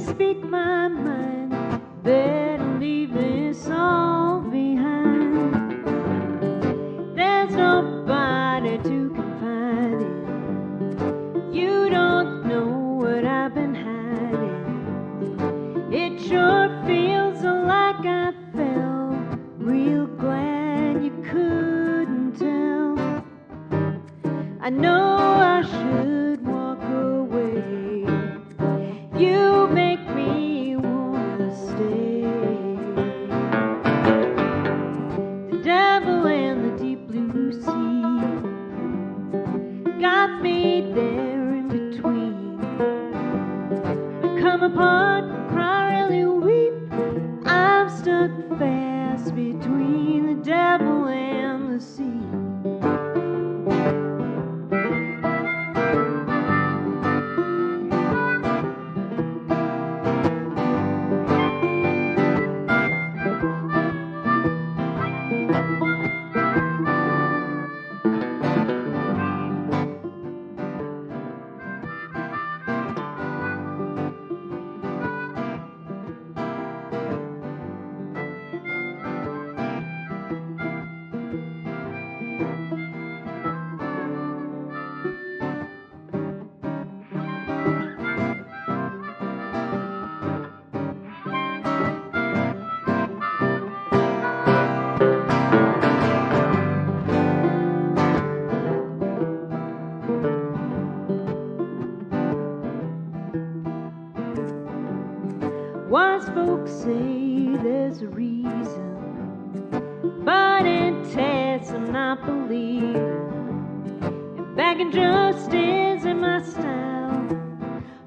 speak my mind. Better leave this all behind. There's nobody to confide in. You don't know what I've been hiding. It sure feels like I fell. Real glad you couldn't tell. I know I should walk away. You make me wanna stay. The devil and the deep blue sea got me there in between. I come apart, cry, really weep. I'm stuck fast between the devil and the sea. Wise folks say there's a reason, but in tests I'm not believing. And begging just isn't my style.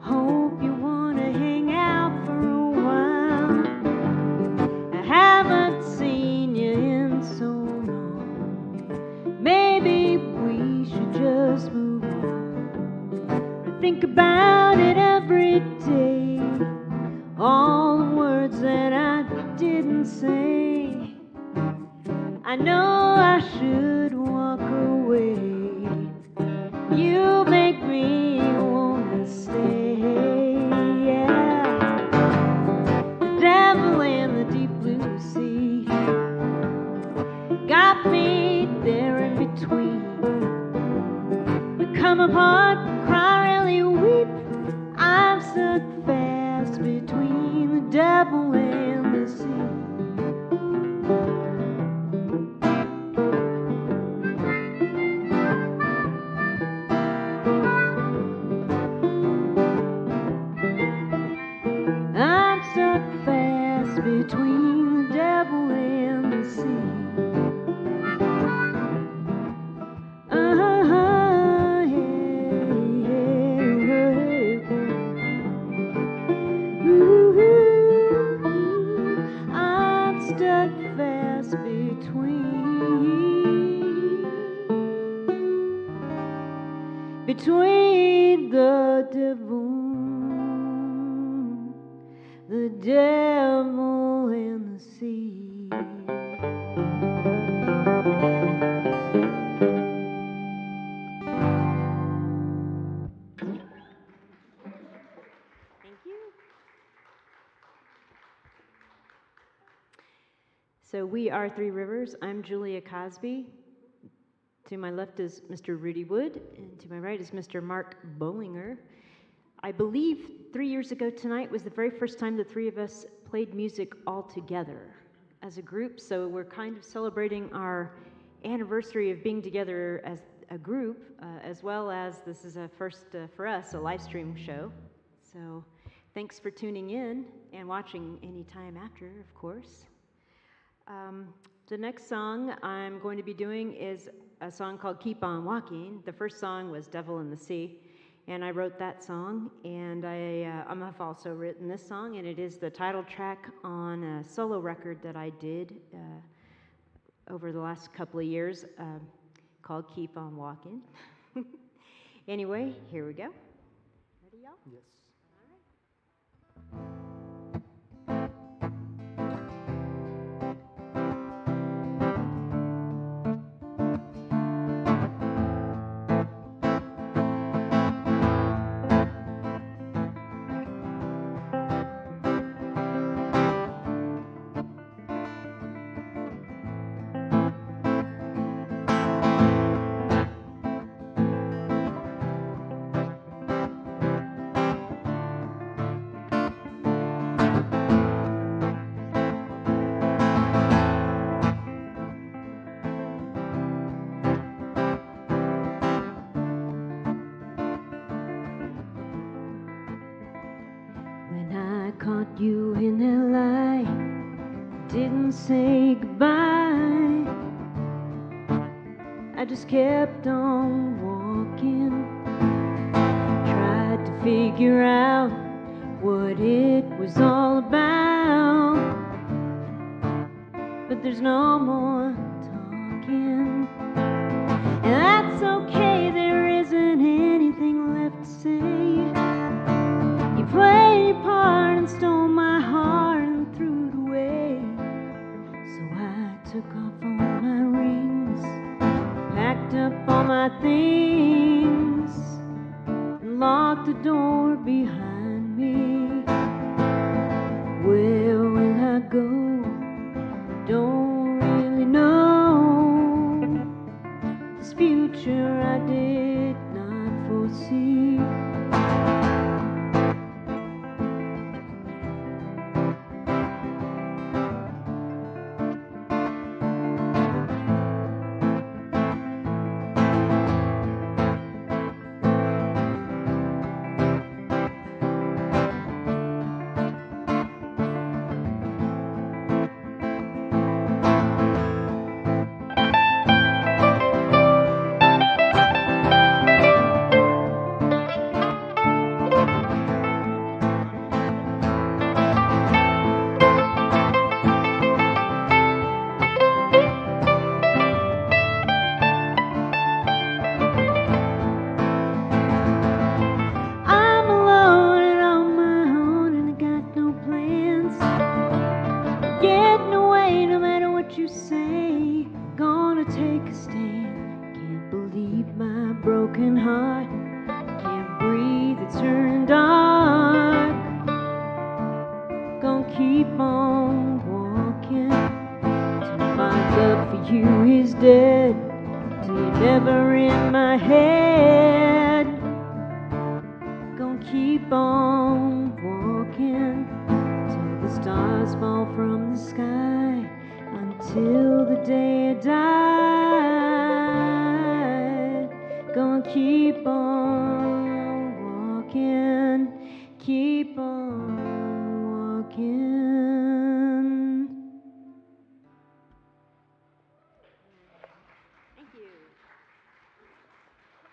Hope you wanna hang out for a while. I haven't seen you in so long. Maybe we should just move on. I think about it every day. All the words that I didn't say. I know I should walk away. You make me wanna stay. Yeah. The devil and the deep blue sea got me there in between. We come apart, cry, really weep. I'm stuck fast between the devil and the sea. I'm stuck fast between the devil and the sea. Between the devil and the sea. Thank you. So we are Three Rivers. I'm Julia Cozby. To my left is Mr. Rudy Wood, and to my right is Mr. Mark Bolinger. I believe 3 years ago tonight was the very first time the three of us played music all together as a group, so we're kind of celebrating our anniversary of being together as a group, as well as this is a first for us, a live stream show. So thanks for tuning in and watching anytime after, of course. The next song I'm going to be doing is a song called Keep On Walking. The first song was Devil in the Sea, and I wrote that song, and I've also written this song, and it is the title track on a solo record that I did over the last couple of years called Keep On Walking. Anyway, here we go. Ready, y'all? Yes. caught you in that lie, didn't say goodbye. I just kept on walking, tried to figure out what it was all about, but there's no more talking. And that's okay, there isn't anything left to say. You played your part and stole my heart and threw it away. So I took off all my rings, packed up all my things, and locked the door behind me. Where will I go? Don't really know. This future I did not foresee.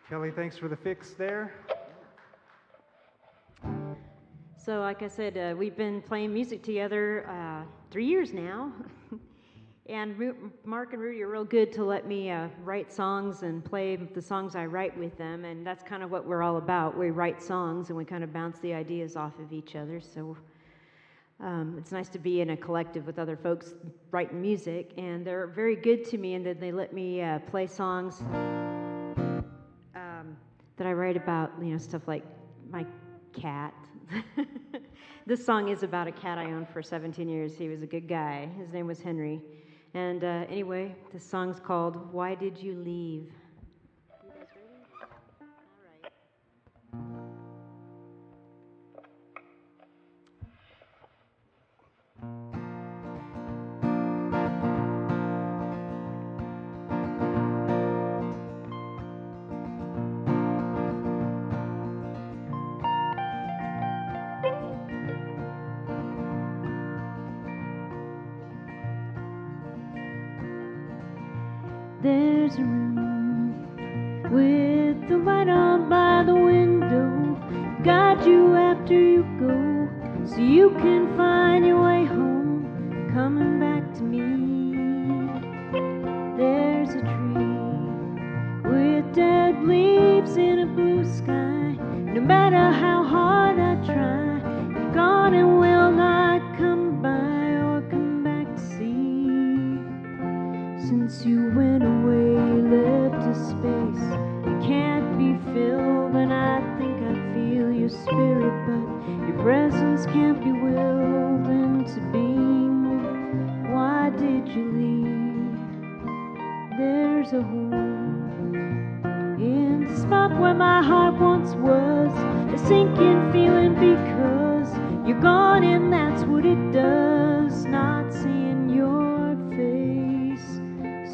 Kelly, thanks for the fix there. So like I said, we've been playing music together 3 years now. And Mark and Rudy are real good to let me write songs and play the songs I write with them. And that's kind of what we're all about. We write songs and we kind of bounce the ideas off of each other. So it's nice to be in a collective with other folks writing music. And they're very good to me in that they let me play songs that I write about, stuff like my cat. This song is about a cat I owned for 17 years. He was a good guy. His name was Henry. And anyway, this song's called Why Did You Leave? You guys ready? All right. There's a room with the light on by the window, guide you after you go, so you can find your way home, coming back to me. There's a tree with dead leaves in a blue sky. No matter how hard I try, you're gone and will not come by or come back to see. Since you went away, left a space that can't be filled, and I think I feel your spirit, but your presence can't be willed into being. Why did you leave? There's a hole in the spot where my heart once was, a sinking feeling because you're gone, and that's what it does, not seeing your face.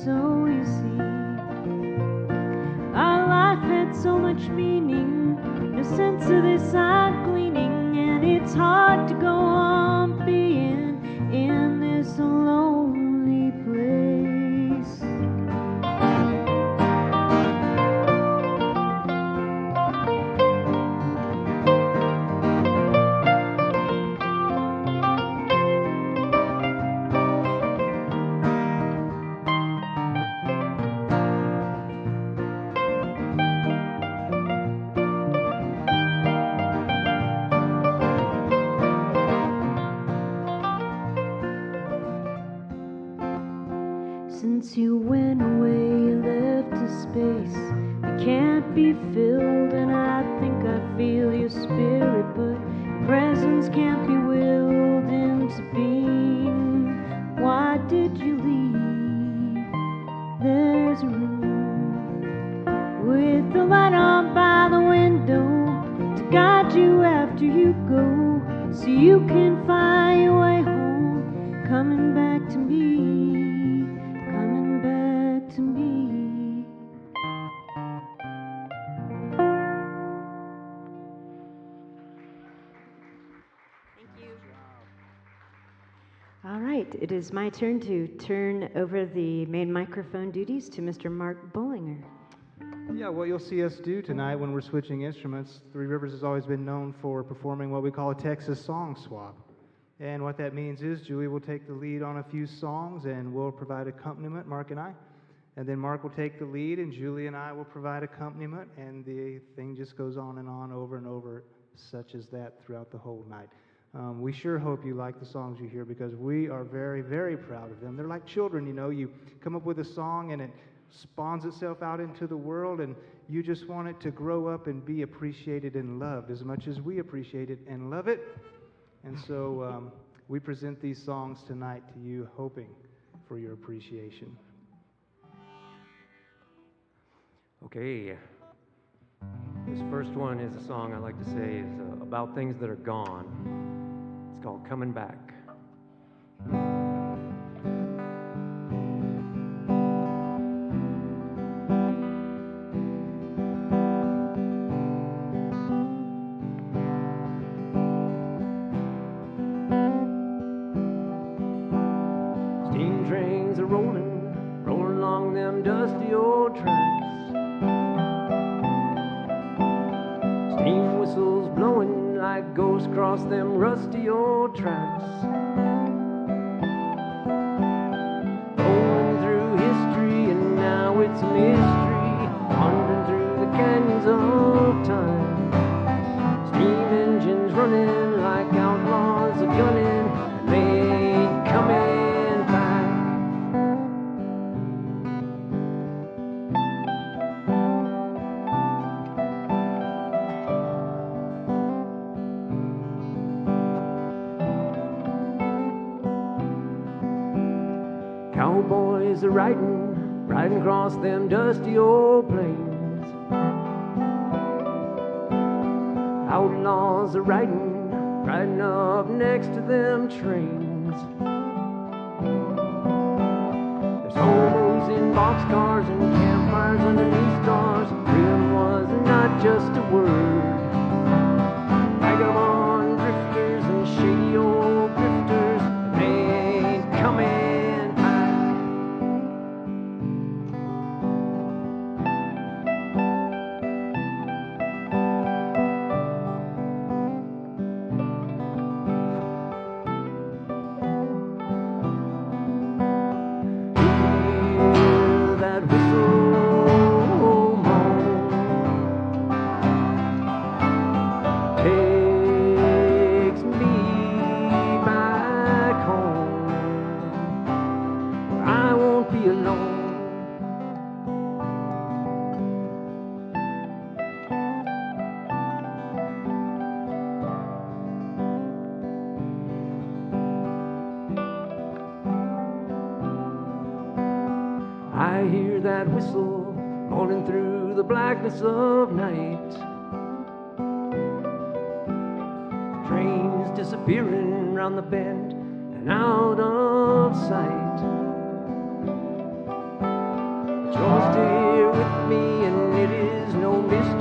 So you see, our life had had so much meaning. No sense of this I'm gleaning, and it's hard to go on being in this lonely place. Since you went away, left a space that can't be filled, and I think I feel your spirit, but presence can't be willed into being. Why did you leave? There's a room with the light on by the window to guide you after you go, so you can find your way home, coming back to me, coming back to me. Thank you. All right, it is my turn to turn over the main microphone duties to Mr. Mark Bolinger. Yeah, what you'll see us do tonight when we're switching instruments, Three Rivers has always been known for performing what we call a Texas song swap. And what that means is Julie will take the lead on a few songs and we'll provide accompaniment, Mark and I. And then Mark will take the lead and Julie and I will provide accompaniment, and the thing just goes on and on over and over, such as that throughout the whole night. We sure hope you like the songs you hear, because we are very, very proud of them. They're like children, you know. You come up with a song and it spawns itself out into the world, and you just want it to grow up and be appreciated and loved as much as we appreciate it and love it. And so we present these songs tonight to you, hoping for your appreciation. Okay. This first one is a song I like to say is about things that are gone. It's called Coming Back. Steam trains are rolling, rolling along them dusty old tracks. Steam whistles blowing like ghosts across them rusty old tracks. Rolling through history, and now it's a mystery, wandering through the canyons of time. Steam engines running like outlaws a gunning, and they ain't coming back. Cowboys are riding across them dusty old plains. Outlaws are riding up next to them trains. There's homos in boxcars and campfires underneath stars. Freedom was not just a word. Vagabond drifters and shady old grifters, they ain't coming. I hear that whistle moaning through the blackness of night. Trains disappearing round the bend and out of sight. But you're still with me, and it is no mystery.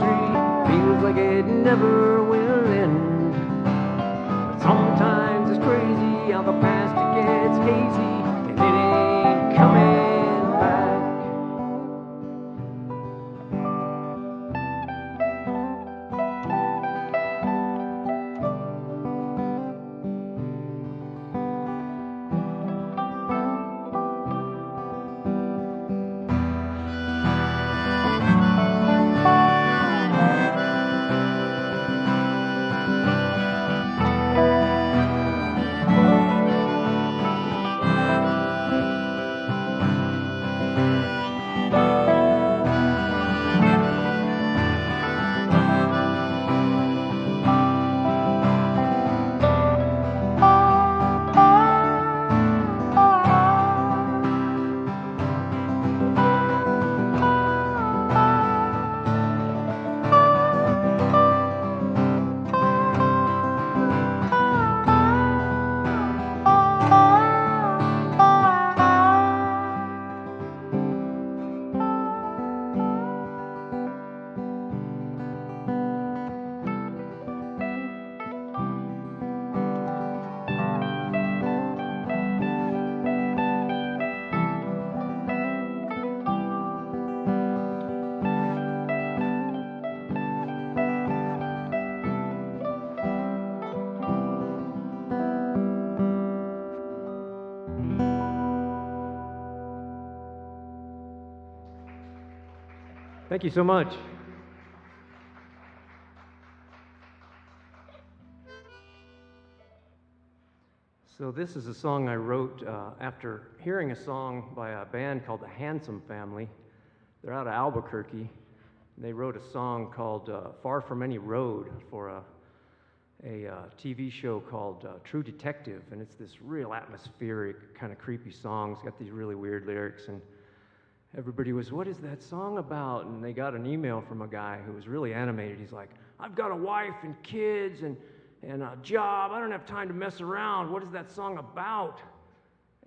it never will end. But sometimes it's crazy how the past gets hazy, and it ain't coming back. Thank you so much. So this is a song I wrote after hearing a song by a band called the Handsome Family. They're out of Albuquerque. They wrote a song called Far From Any Road for a TV show called True Detective, and it's this real atmospheric, kind of creepy song. It's got these really weird lyrics, and everybody was, what is that song about? And they got an email from a guy who was really animated. He's like, I've got a wife and kids and a job. I don't have time to mess around. What is that song about?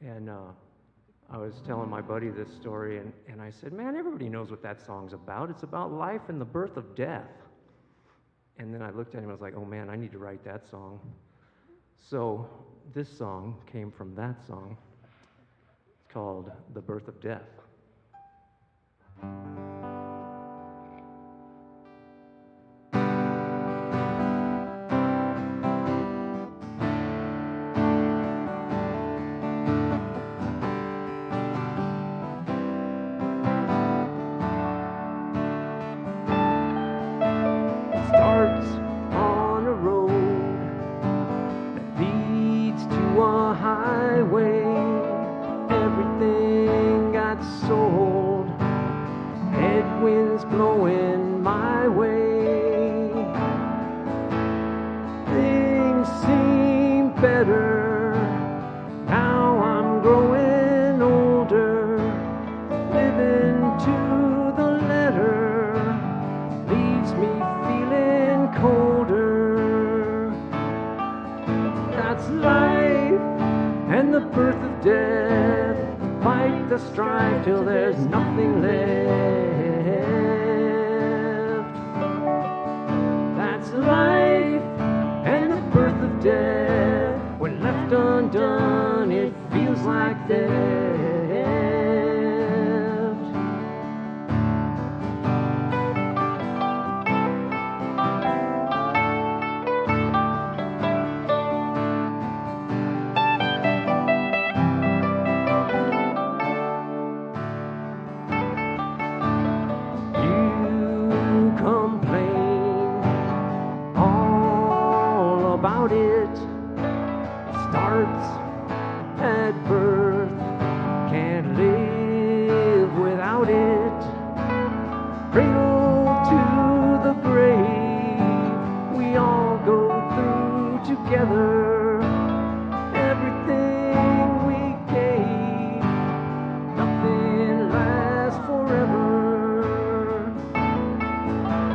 And I was telling my buddy this story, and I said, man, everybody knows what that song's about. It's about life and the birth of death. And then I looked at him and I was like, oh man, I need to write that song. So this song came from that song. It's called The Birth of Death. Starts on a road that leads to a highway. Everything got sold. Headwinds blowing my way. Things seem better. Now I'm growing older. Living to the letter leaves me feeling colder. That's life and the birth of death. Fight the strife till there's nothing left. That's life and the birth of death. When left undone, it feels like theft. You complain all about it. Starts at birth, can't live without it. Cradle to the grave, we all go through together. Everything we gave, nothing lasts forever.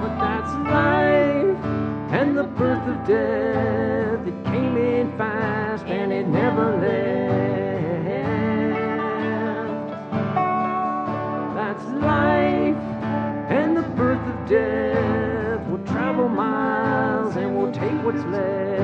But that's life and the birth of death. It came in fast and it never left. That's life and the birth of death will travel miles. and take what's left.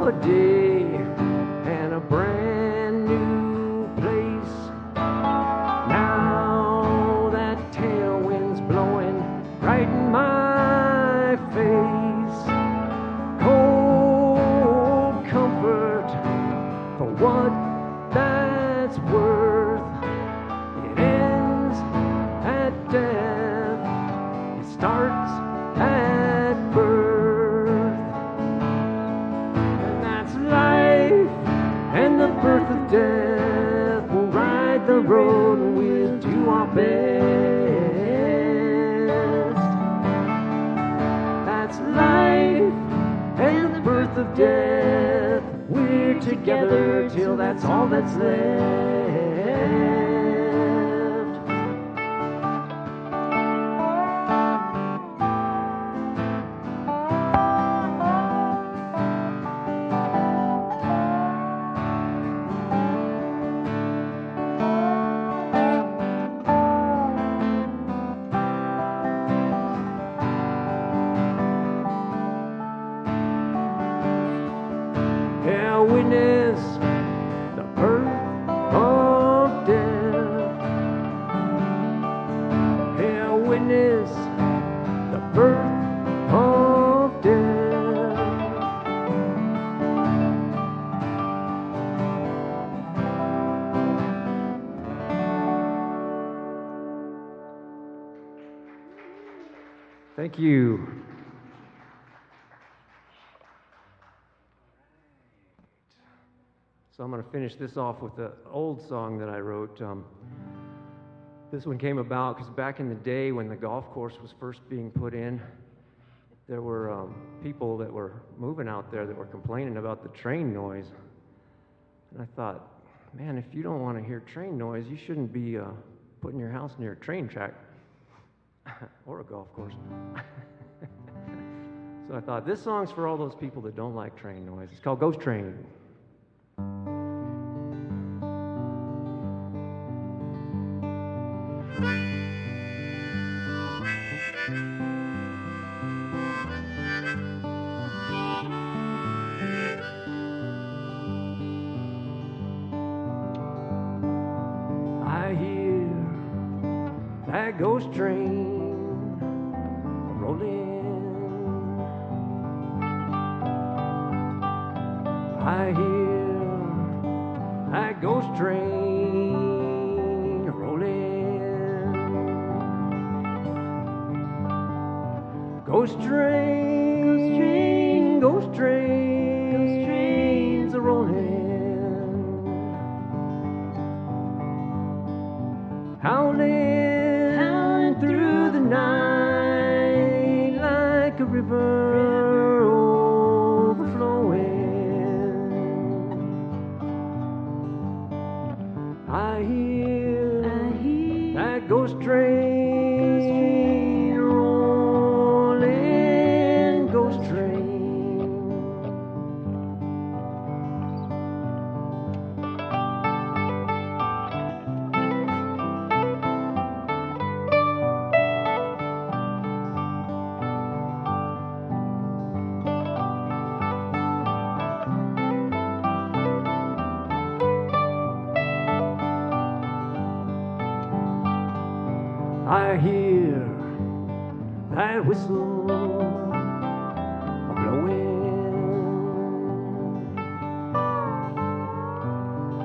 A day and a brand new place. Now that tailwind's blowing right in my face. Cold comfort for what that's worth. It ends at death. It starts at birth. And the birth of death will ride the road and we'll do our best. That's life and the birth of death. We're together till that's all that's left. Witness the birth of death. Hail witness the birth of death. Thank you. So I'm going to finish this off with an old song that I wrote. This one came about because back in the day when the golf course was first being put in, there were people that were moving out there that were complaining about the train noise. And I thought, man, if you don't want to hear train noise, you shouldn't be putting your house near a train track or a golf course. So I thought, this song's for all those people that don't like train noise. It's called Ghost Train. I hear that ghost train rolling. I hear that ghost train rolling. Ghost train, ghost train, ghost trains are rolling. Howling through the night like a river overflowing. I hear that ghost train rolling, ghost train. I hear that whistle blowing.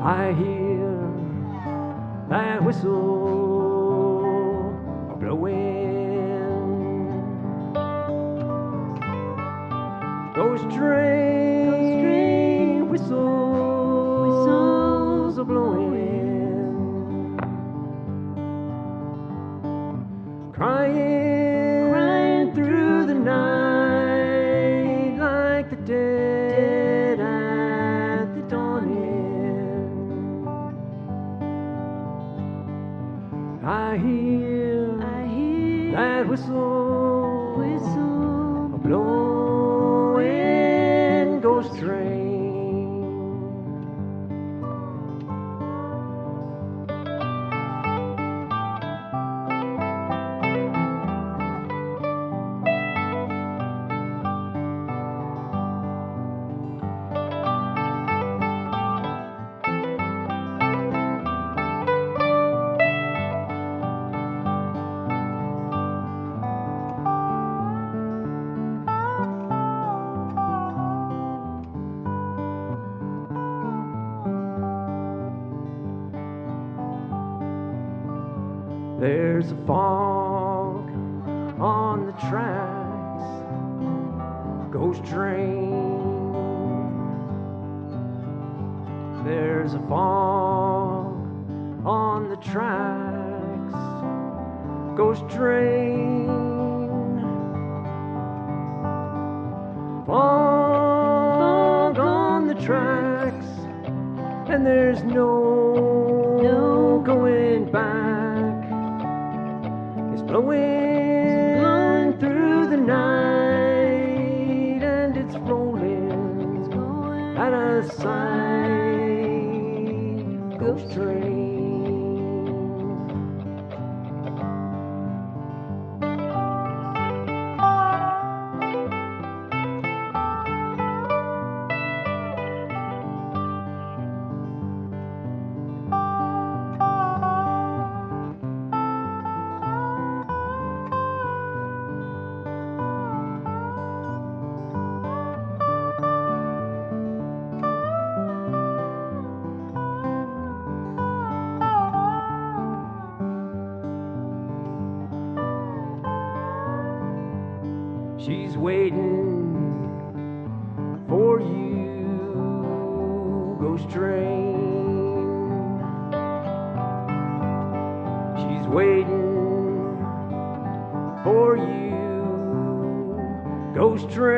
I hear that whistle blowing. Ghost train, whistles are blowing. Crying through the night like the dead ghost train. There's a fog on the tracks, ghost train. There's a fog on the tracks, ghost train. Fog on the tracks, and there's no going back. Blowing through the night, and it's rolling out of sight. Ghost train. She's waiting for you, ghost train. She's waiting for you, ghost train.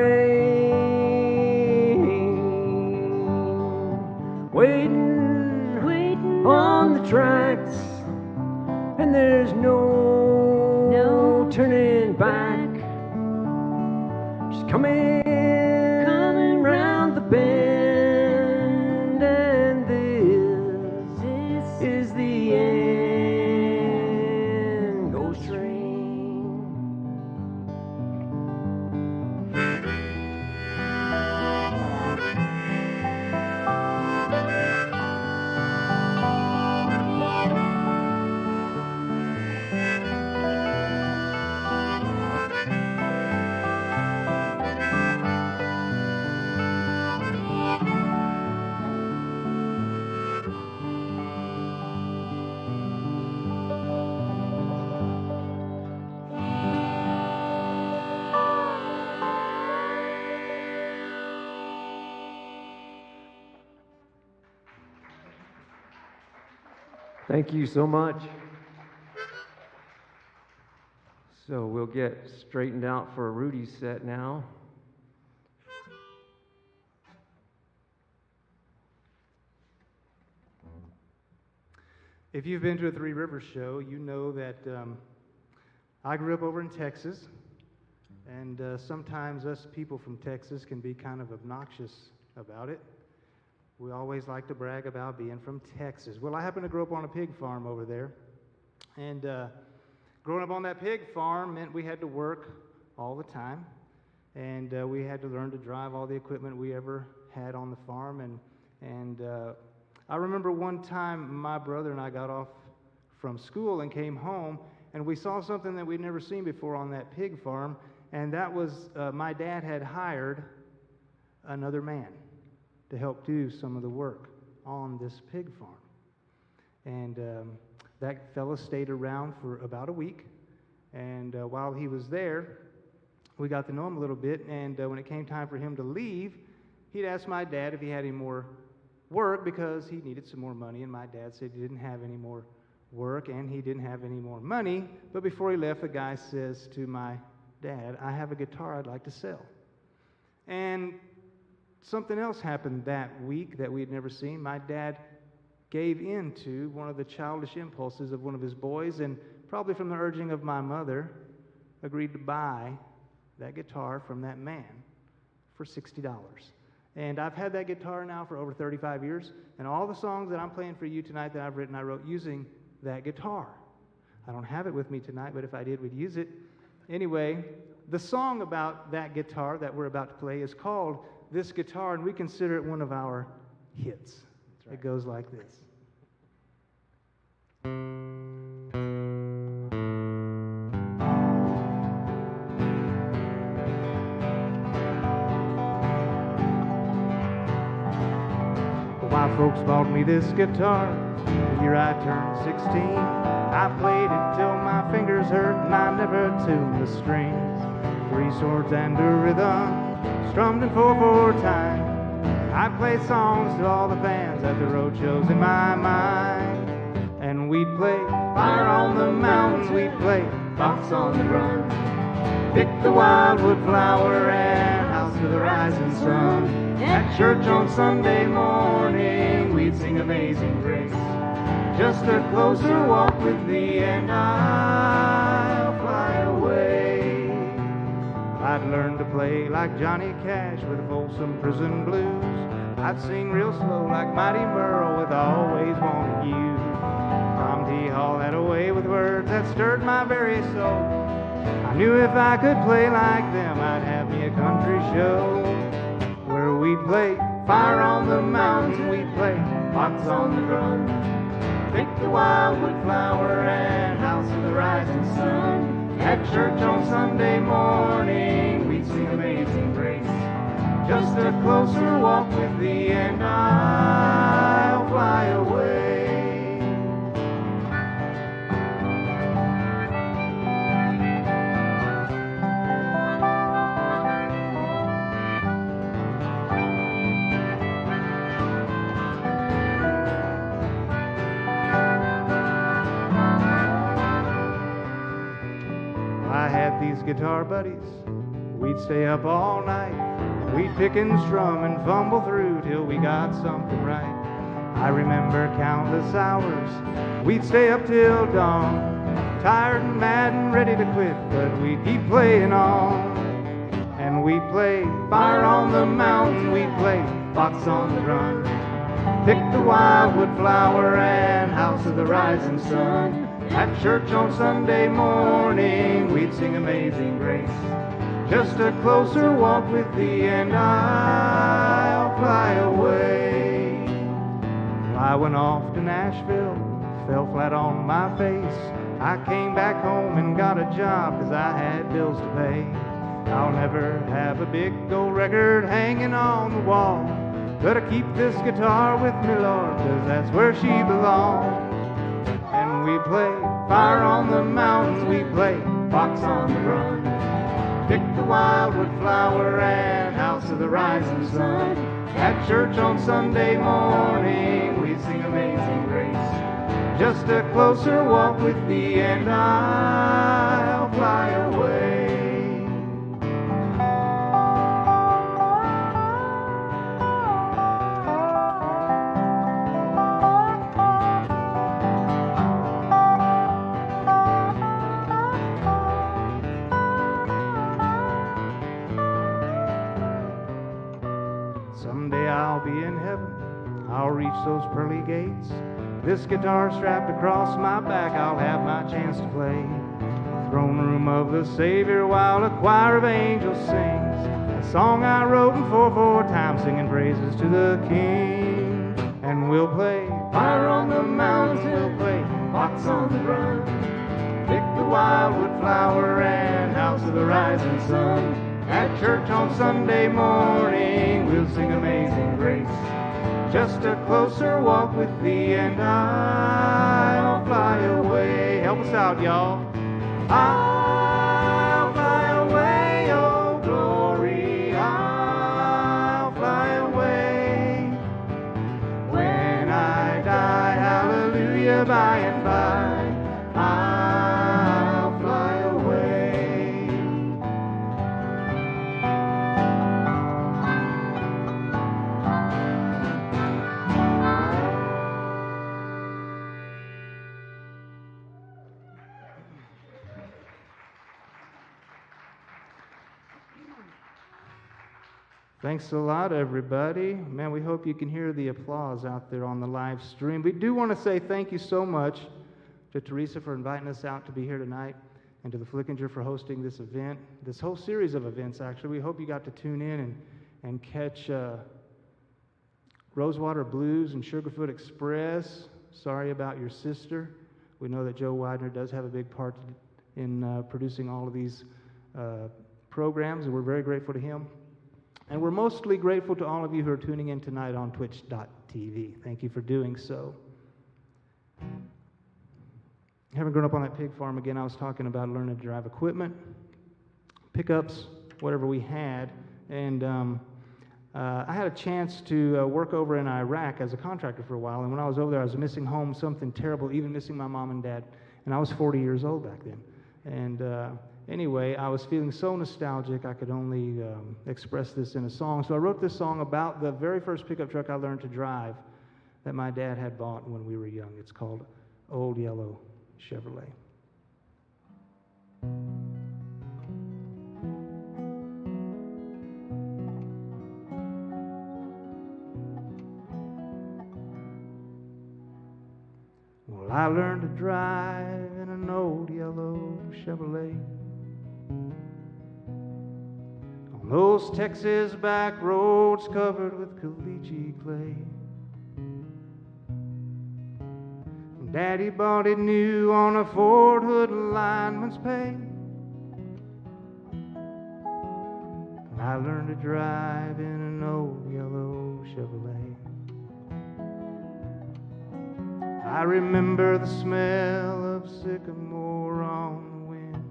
Waiting on the tracks, and there's no turning back. Coming round the bend, and this is the end. Ghost train. Thank you so much. So we'll get straightened out for a Rudy set now. If you've been to a Three Rivers show, you know that I grew up over in Texas, and sometimes us people from Texas can be kind of obnoxious about it. We always like to brag about being from Texas. Well, I happen to grow up on a pig farm over there, and growing up on that pig farm meant we had to work all the time, and we had to learn to drive all the equipment we ever had on the farm. And I remember one time my brother and I got off from school and came home, and we saw something that we'd never seen before on that pig farm, and that was my dad had hired another man to help do some of the work on this pig farm. And that fella stayed around for about a week, and while he was there, we got to know him a little bit, and when it came time for him to leave, he'd ask my dad if he had any more work because he needed some more money, and my dad said he didn't have any more work and he didn't have any more money. But before he left, the guy says to my dad, "I have a guitar I'd like to sell." And something else happened that week that we had never seen. My dad gave in to one of the childish impulses of one of his boys, and probably from the urging of my mother, agreed to buy that guitar from that man for $60. And I've had that guitar now for over 35 years, and all the songs that I'm playing for you tonight that I've written, I wrote using that guitar. I don't have it with me tonight, but if I did, we'd use it. Anyway, the song about that guitar that we're about to play is called This Guitar, and we consider it one of our hits. That's right. It goes like this. My folks bought me this guitar the year I turned 16. I played it till my fingers hurt and I never tuned the strings. 3 swords and a rhythm, strummed in 4/4 time. I play songs to all the fans at the road shows in my mind. And we'd play Fire on the Mountain, we'd play Fox on the Run, Pick the Wildwood Flower and House of the Rising Sun. At church on Sunday morning, we'd sing Amazing Grace. Just a closer walk with thee and I'll fly away. I'd learn to play like Johnny Cash with Folsom Prison Blues. I'd sing real slow like Mighty Merle with Always Wanted You. Tom T. Hall had a way with words that stirred my very soul. I knew if I could play like them, I'd have me a country show. Where we'd play Fire on the Mountain, we'd play Fox on the Run, Pick the Wildwood Flower and House of the Rising Sun. At church on Sunday morning, we'd sing Amazing Grace. Just a closer walk with thee and I'll fly away. These guitar buddies, we'd stay up all night. We'd pick and strum and fumble through till we got something right. I remember countless hours, we'd stay up till dawn, tired and mad and ready to quit, but we'd keep playing on. And we'd play Fire on the Mountain, we'd play Fox on the Run, Pick the Wildwood Flower and House of the Rising Sun. At church on Sunday morning, we'd sing Amazing Grace. Just a closer walk with thee and I'll fly away. Well, I went off to Nashville, fell flat on my face. I came back home and got a job 'cause I had bills to pay. I'll never have a big gold record hanging on the wall, but I keep this guitar with me, Lord, 'cause that's where she belongs. And we play Fire on the Mountain, we play Fox on the Run, Pick the Wildwood Flower and House of the Rising Sun. At church on Sunday morning, we sing Amazing Grace. Just a closer walk with thee and I'll fly away. Someday I'll be in heaven, I'll reach those pearly gates. This guitar strapped across my back, I'll have my chance to play. Throne room of the Savior while a choir of angels sings a song I wrote in 4/4 time, singing praises to the King. And we'll play Fire on the Mountain, we'll play Fox on the Run, Pick the Wildwood Flower and House of the Rising Sun. At church on Sunday morning, we'll sing Amazing Grace. Just a closer walk with thee and I'll fly away. Help us out, y'all. I'll fly away, oh glory, I'll fly away. When I die, hallelujah, by and by, I'll fly away. Thanks a lot, everybody. Man, we hope you can hear the applause out there on the live stream. We do want to say thank you so much to Teresa for inviting us out to be here tonight, and to the Flickinger for hosting this event, this whole series of events, actually. We hope you got to tune in and catch Rosewater Blues and Sugarfoot Express. Sorry about your sister. We know that Joe Widener does have a big part in producing all of these programs, and we're very grateful to him. And we're mostly grateful to all of you who are tuning in tonight on twitch.tv. Thank you for doing so. Having grown up on that pig farm, again, I was talking about learning to drive equipment, pickups, whatever we had. And I had a chance to work over in Iraq as a contractor for a while. And when I was over there, I was missing home, something terrible, even missing my mom and dad. And I was 40 years old back then. And anyway, I was feeling so nostalgic, I could only express this in a song. So I wrote this song about the very first pickup truck I learned to drive that my dad had bought when we were young. It's called Old Yellow Chevrolet. Well, I learned to drive in an old yellow Chevrolet. On those Texas back roads covered with caliche clay. Daddy bought it new on a Ford Hood lineman's pay. And I learned to drive in an old yellow Chevrolet. I remember the smell of sycamore on the wind,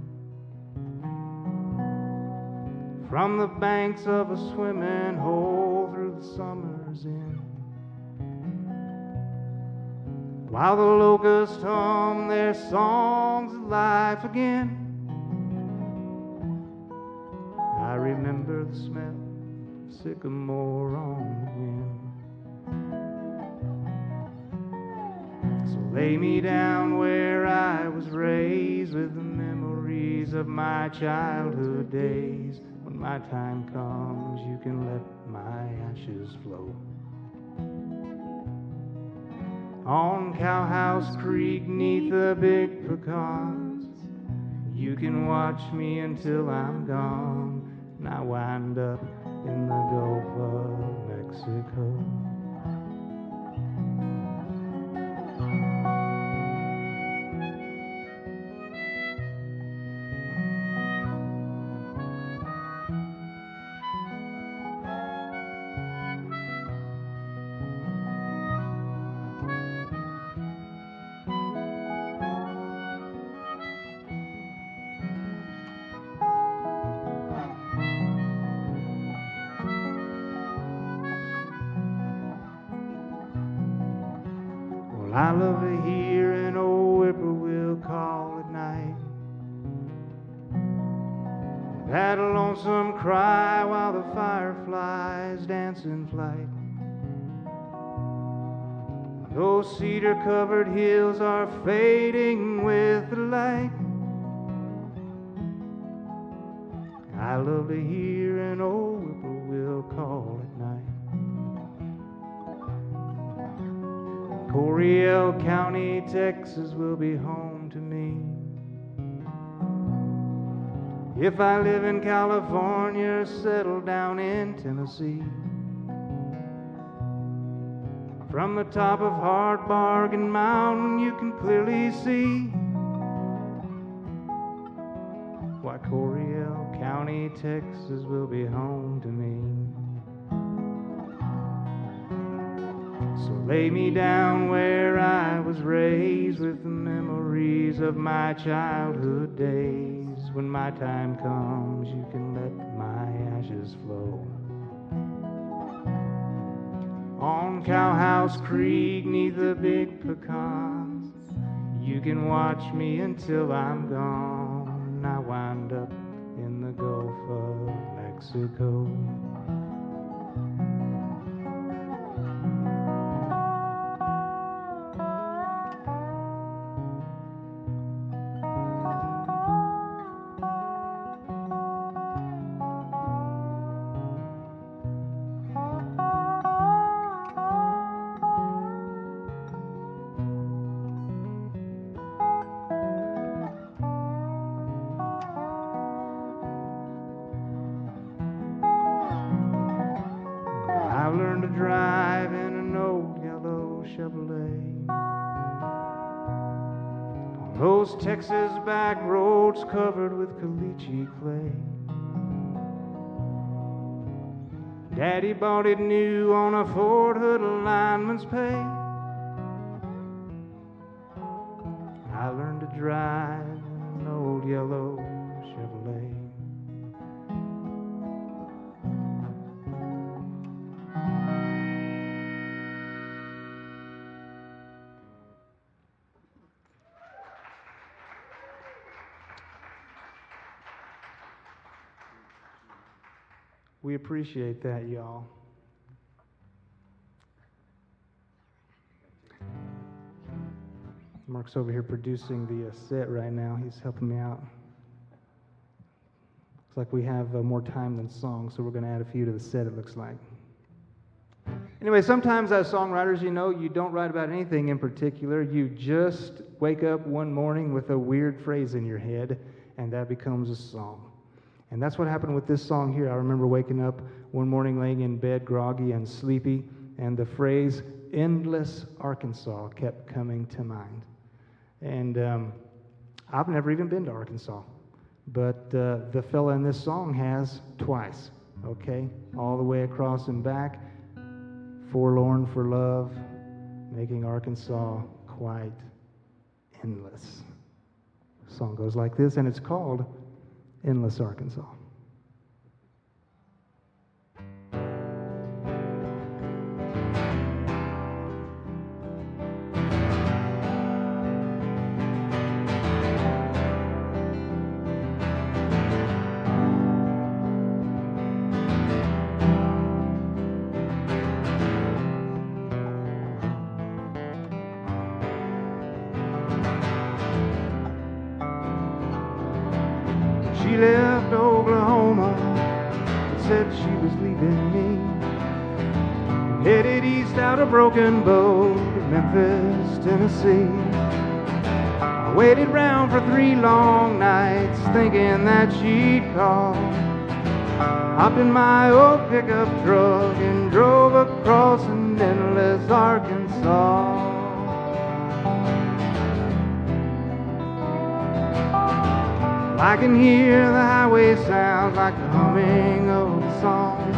from the banks of a swimming hole through the summer's end. While the locusts hum their songs of life again, I remember the smell of sycamore on the wind. So lay me down where I was raised with the memories of my childhood days. When my time comes, you can let my ashes flow. On Cowhouse Creek, 'neath the big pecans, you can watch me until I'm gone, and I wind up in the Gulf of Mexico. I love to hear an old whippoorwill call at night, that lonesome cry while the fireflies dance in flight. Those cedar-covered hills are fading with the light. I love to hear an old whippoorwill call at night. Coryell County, Texas will be home to me. If I live in California or settle down in Tennessee. From the top of Hard Bargain Mountain you can clearly see why Coryell County, Texas will be home to me. So lay me down where I was raised with the memories of my childhood days. When my time comes, you can let my ashes flow. On Cowhouse Creek, 'neath the big pecans, you can watch me until I'm gone. I wind up in the Gulf of Mexico. Chevrolet. On those Texas back roads covered with caliche clay. Daddy bought it new on a Ford Hood lineman's pay. I learned to drive an old yellow Chevrolet. We appreciate that, y'all. Mark's over here producing the set right now. He's helping me out. Looks like we have more time than songs, so we're going to add a few to the set, it looks like. Anyway, sometimes as songwriters, you know, you don't write about anything in particular. You just wake up one morning with a weird phrase in your head, and that becomes a song. And that's what happened with this song here. I remember waking up one morning laying in bed groggy and sleepy, and the phrase "endless Arkansas" kept coming to mind. And I've never even been to Arkansas, but the fella in this song has twice, okay? All the way across and back, forlorn for love, making Arkansas quite endless. The song goes like this, and it's called Endless Arkansas. She left Oklahoma and said she was leaving me. Headed east out of Broken Bow to Memphis, Tennessee. I waited round for 3 long nights thinking that she'd call. Hopped in my old pickup truck and drove across an endless Arkansas. I can hear the highway sounds like the humming of a song.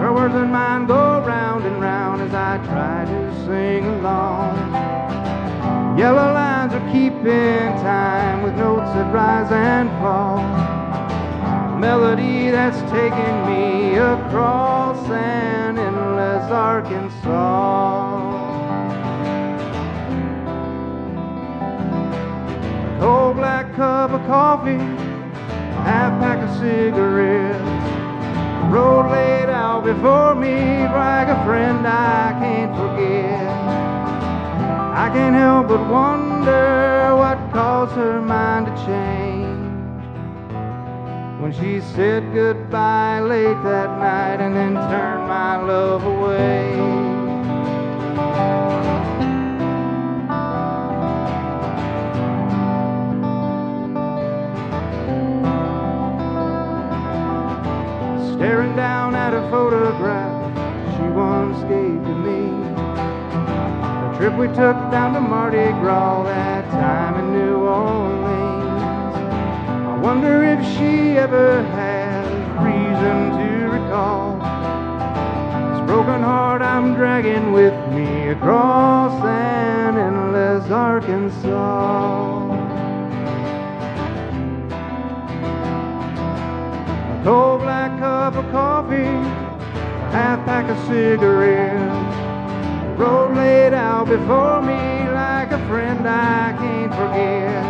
Her words and mine go round and round as I try to sing along. Yellow lines are keeping time with notes that rise and fall. A melody that's taking me across an endless Arkansas. Cold black cup of coffee, half pack of cigarettes. The road laid out before me like a friend I can't forget. I can't help but wonder what caused her mind to change when she said goodbye late that night and then turned my love away. Staring down at a photograph she once gave to me. The trip we took down to Mardi Gras that time in New Orleans. I wonder if she ever has reason to recall this broken heart I'm dragging with me across an endless Arkansas. Cold black cup of coffee, half pack of cigarettes. The road laid out before me like a friend I can't forget.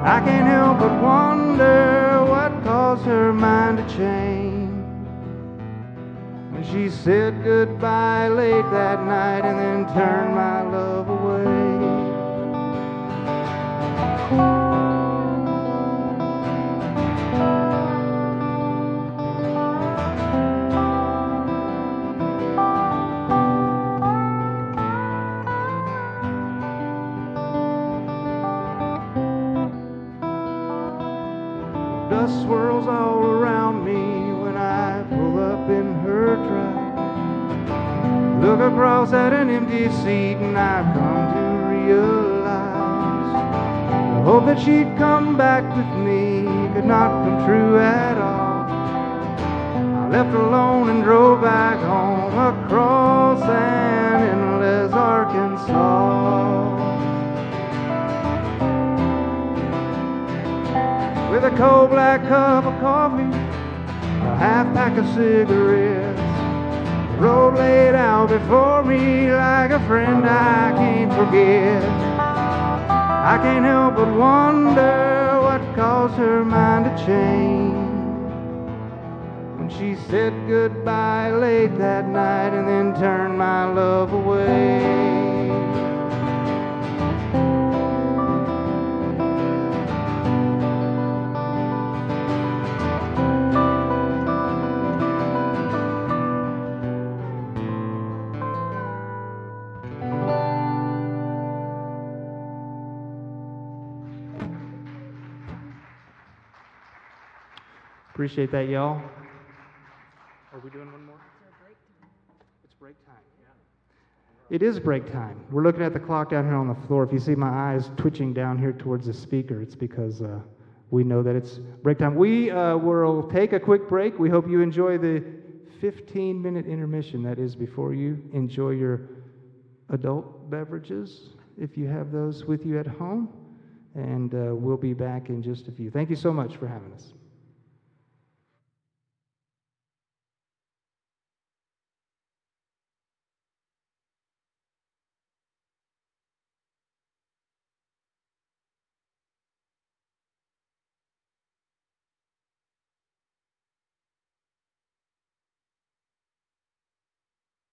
I can't help but wonder what caused her mind to change when she said goodbye late that night and then turned my love away. Dust swirls all around me when I pull up in her drive. look across at an empty seat, and I've come to realize the hope that she'd come back with me could not come true at all. I left alone and drove back home across an endless Arkansas. With a cold black cup of coffee, a half pack of cigarettes, the road laid out before me like a friend I can't forget. I can't help but wonder what caused her mind to change when she said goodbye late that night and then turned my love away. Appreciate that, y'all. Are we doing one more? It's break time. It is break time. We're looking at the clock down here on the floor. If you see my eyes twitching down here towards the speaker, it's because we know that it's break time. We will take a quick break. We hope you enjoy the 15-minute intermission that is before you. Enjoy your adult beverages if you have those with you at home. And we'll be back in just a few. Thank you so much for having us.